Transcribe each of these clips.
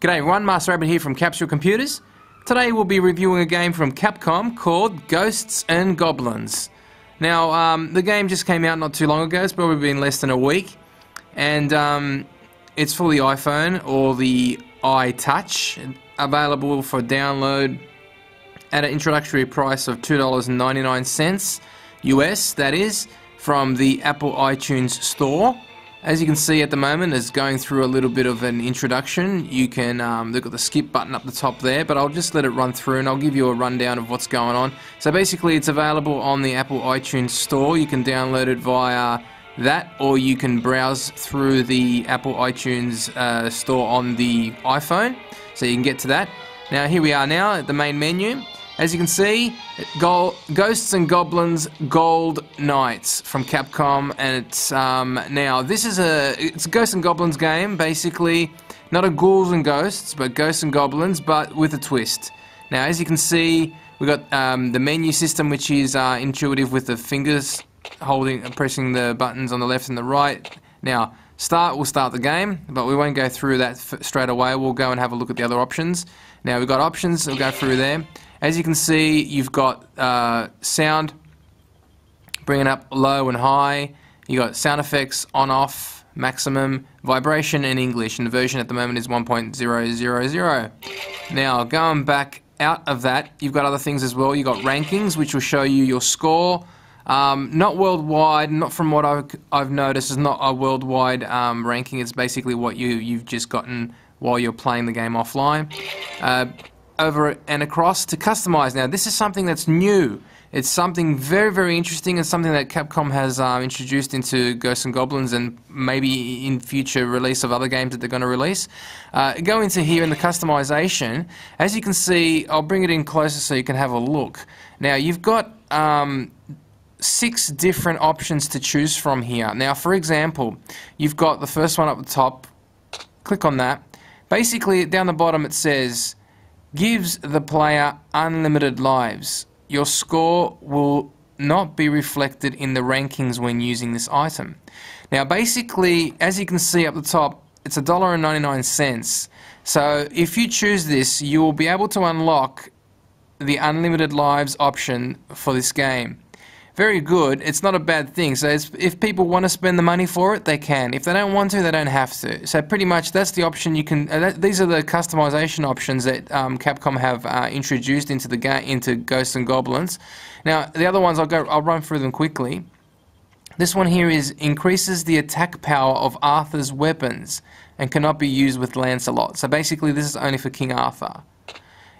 G'day everyone, MasterAbbott here from Capsule Computers. Today we'll be reviewing a game from Capcom called Ghosts and Goblins. Now, the game just came out not too long ago. It's probably been less than a week. And it's for the iPhone or the iTouch. Available for download at an introductory price of $2.99 US, that is, from the Apple iTunes Store. As you can see at the moment, it's going through a little bit of an introduction. You can look at the skip button up the top there, but I'll just let it run through and I'll give you a rundown of what's going on. So basically it's available on the Apple iTunes Store. You can download it via that, or you can browse through the Apple iTunes Store on the iPhone, so you can get to that. Now here we are now at the main menu. As you can see, Ghosts and Goblins Gold Knights from Capcom, and it's now this is it's a Ghosts and Goblins game, basically not a ghouls and ghosts, but Ghosts and Goblins, but with a twist. Now, as you can see, we got the menu system, which is intuitive with the fingers pressing the buttons on the left and the right. Now, we'll start the game, but we won't go through that straight away. We'll go and have a look at the other options. Now, we've got options. We'll go through there. As you can see, you've got sound, bringing up low and high. You got sound effects on, off, maximum, vibration, and English. And the version at the moment is 1.000. Now, going back out of that, you've got other things as well. You've got rankings, which will show you your score. Not worldwide, not from what I've noticed, it's not a worldwide ranking. It's basically what you've just gotten while you're playing the game offline. Over and across to customize. Now, this is something that's new. It's something very, very interesting, and something that Capcom has introduced into Ghosts and Goblins, and maybe in future release of other games that they're going to release. Go into here in the customization. As you can see, I'll bring it in closer so you can have a look. Now, you've got 6 different options to choose from here. Now, for example, you've got the first one up the top. Click on that. Basically, down the bottom it says, gives the player unlimited lives. Your score will not be reflected in the rankings when using this item. Now, basically, as you can see up the top, it's $1.99. So if you choose this, you will be able to unlock the unlimited lives option for this game. Very good. It's not a bad thing. So if people want to spend the money for it, they can. If they don't want to, they don't have to. So pretty much that's the option you can. These are the customization options that Capcom have introduced into the game, into Ghosts and Goblins. Now the other ones I'll run through them quickly. This one here is increases the attack power of Arthur's weapons and cannot be used with Lancelot. So basically, this is only for King Arthur.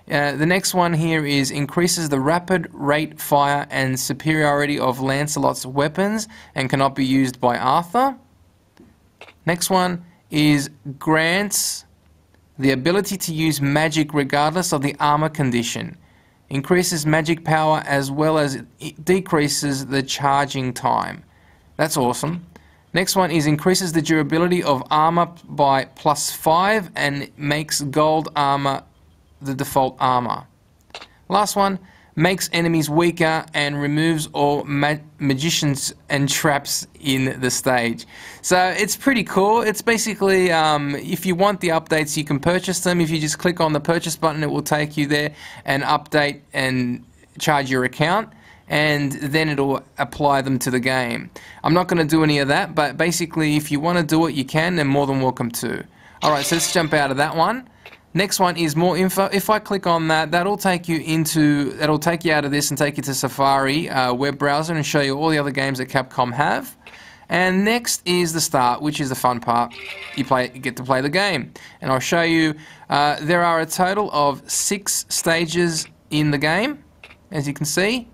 The next one here is increases the rapid rate fire and superiority of Lancelot's weapons and cannot be used by Arthur. Next one is grants the ability to use magic regardless of the armor condition. Increases magic power as well as it decreases the charging time. That's awesome. Next one is increases the durability of armor by +5 and makes gold armor the default armor. Last one, makes enemies weaker and removes all magicians and traps in the stage. So it's pretty cool. It's basically, if you want the updates, you can purchase them. If you just click on the purchase button, it will take you there and update and charge your account, and then it'll apply them to the game. I'm not going to do any of that, but basically if you want to do it, you can, and more than welcome to. Alright, so let's jump out of that one. Next one is more info. If I click on that, that'll take you out of this and take you to Safari web browser and show you all the other games that Capcom have. And next is the start, which is the fun part. You get to play the game, and I'll show you. There are a total of 6 stages in the game, as you can see.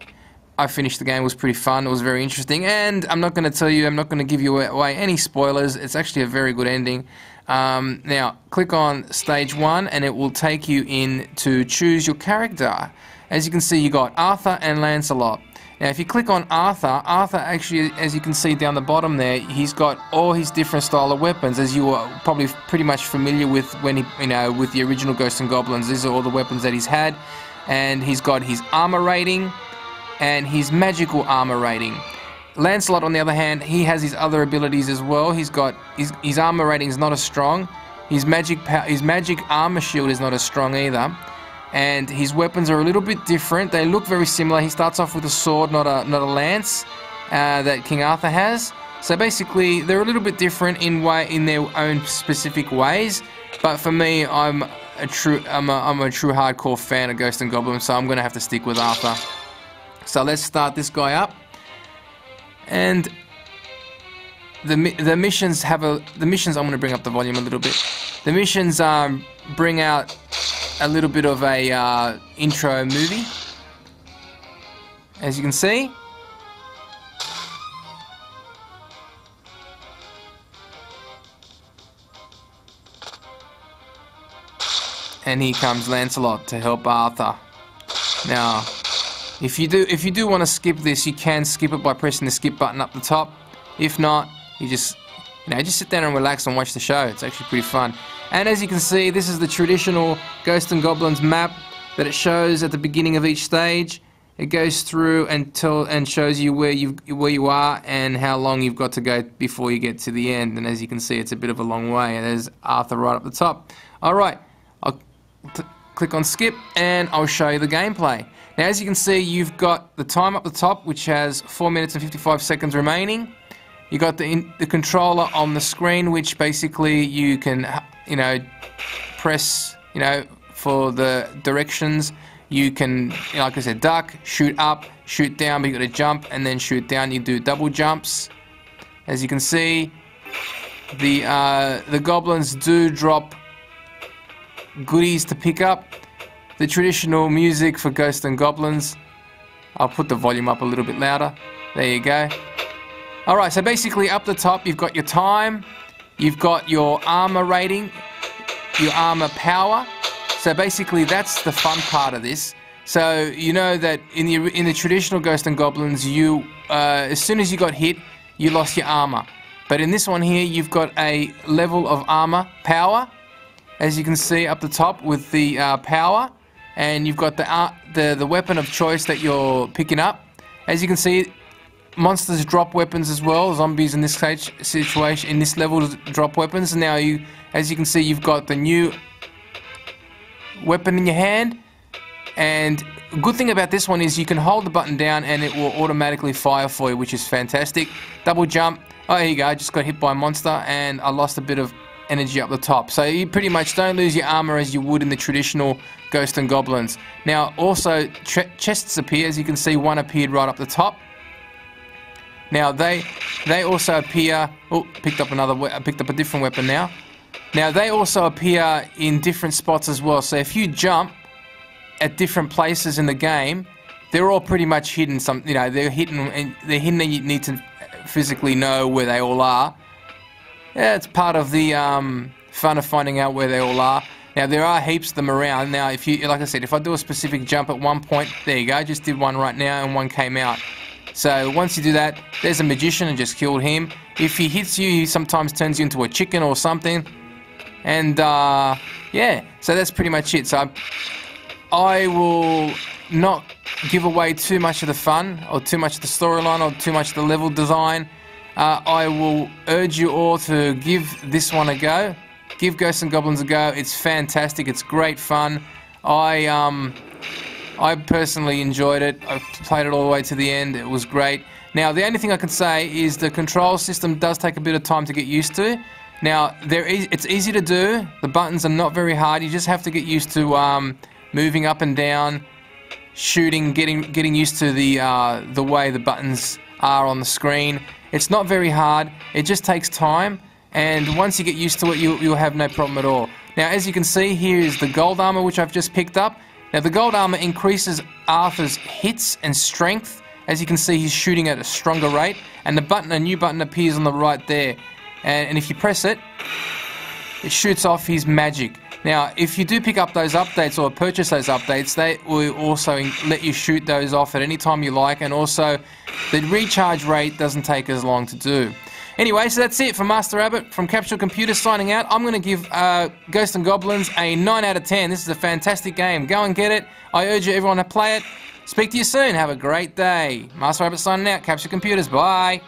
I finished the game. It was pretty fun. It was very interesting, and I'm not going to tell you. I'm not going to give you away any spoilers. It's actually a very good ending. Now, click on stage 1 and it will take you in to choose your character. As you can see, you got Arthur and Lancelot. Now, if you click on Arthur actually, as you can see down the bottom there, he's got all his different style of weapons, as you are probably pretty much familiar with when he, with the original Ghosts and Goblins. These are all the weapons that he's had, and he's got his armor rating and his magical armor rating. Lancelot, on the other hand, he has his other abilities as well. He's got his armor rating is not as strong. His magic armor shield is not as strong either, and his weapons are a little bit different. They look very similar. He starts off with a sword, not a lance that King Arthur has. So basically, they're a little bit different in their own specific ways. But for me, I'm a true hardcore fan of Ghosts and Goblins, so I'm gonna have to stick with Arthur. So let's start this guy up, and the missions I'm gonna bring up the volume a little bit. The missions bring out a little bit of a intro movie, as you can see. And here comes Lancelot to help Arthur. Now, if you do want to skip this, you can skip it by pressing the skip button up the top. If not, you just sit down and relax and watch the show. It's actually pretty fun. And as you can see, this is the traditional Ghosts and Goblins map that it shows at the beginning of each stage. It goes through and shows you where you are and how long you've got to go before you get to the end. And as you can see, it's a bit of a long way. And there's Arthur right up the top. All right. I'll click on skip and I'll show you the gameplay. Now, as you can see, you've got the time up the top, which has 4 minutes and 55 seconds remaining. You got the controller on the screen, which basically you can press for the directions. You can, like I said, duck, shoot up, shoot down, but you got to jump and then shoot down. You do double jumps. As you can see, the goblins do drop goodies to pick up. The traditional music for Ghosts and Goblins. I'll put the volume up a little bit louder. There you go. Alright, so basically up the top you've got your time, you've got your armor rating, your armor power. So basically that's the fun part of this. So you know that in the traditional Ghosts and Goblins, as soon as you got hit, you lost your armor. But in this one here, you've got a level of armor power, as you can see up the top with the power, and you've got the weapon of choice that you're picking up. As you can see, monsters drop weapons as well. Zombies in this situation, in this level, drop weapons. And now as you can see, you've got the new weapon in your hand. And a good thing about this one is you can hold the button down and it will automatically fire for you, which is fantastic. Double jump. Oh, here you go. I just got hit by a monster and I lost a bit of energy up the top. So you pretty much don't lose your armor as you would in the traditional Ghosts and Goblins. Now also chests appear. As you can see, one appeared right up the top. Now they also appear. Oh, picked up a different weapon now. Now they also appear in different spots as well. So if you jump at different places in the game, they're all pretty much hidden. They're hidden and you need to physically know where they all are. Yeah, it's part of the fun of finding out where they all are. Now, there are heaps of them around. Now, like I said, if I do a specific jump at one point, there you go, I just did one right now and one came out. So once you do that, there's a magician and just killed him. If he hits you, he sometimes turns you into a chicken or something. And, yeah, so that's pretty much it. So I will not give away too much of the fun or too much of the storyline or too much of the level design. I will urge you all to give this one a go. Give Ghosts and Goblins a go. It's fantastic. It's great fun. I personally enjoyed it. I played it all the way to the end. It was great. Now, the only thing I can say is the control system does take a bit of time to get used to. Now, it's easy to do. The buttons are not very hard. You just have to get used to moving up and down, shooting, getting used to the way the buttons are on the screen. It's not very hard. It just takes time, and once you get used to it, you'll have no problem at all. Now, as you can see, here is the gold armor, which I've just picked up. Now, the gold armor increases Arthur's hits and strength. As you can see, he's shooting at a stronger rate, and a new button appears on the right there. And if you press it, it shoots off his magic. Now, if you do pick up those updates or purchase those updates, they will also let you shoot those off at any time you like, and also the recharge rate doesn't take as long to do. Anyway, so that's it for MasterAbbott from Capsule Computers signing out. I'm going to give Ghosts and Goblins a 9 out of 10. This is a fantastic game. Go and get it. I urge everyone to play it. Speak to you soon. Have a great day. MasterAbbott signing out. Capsule Computers. Bye.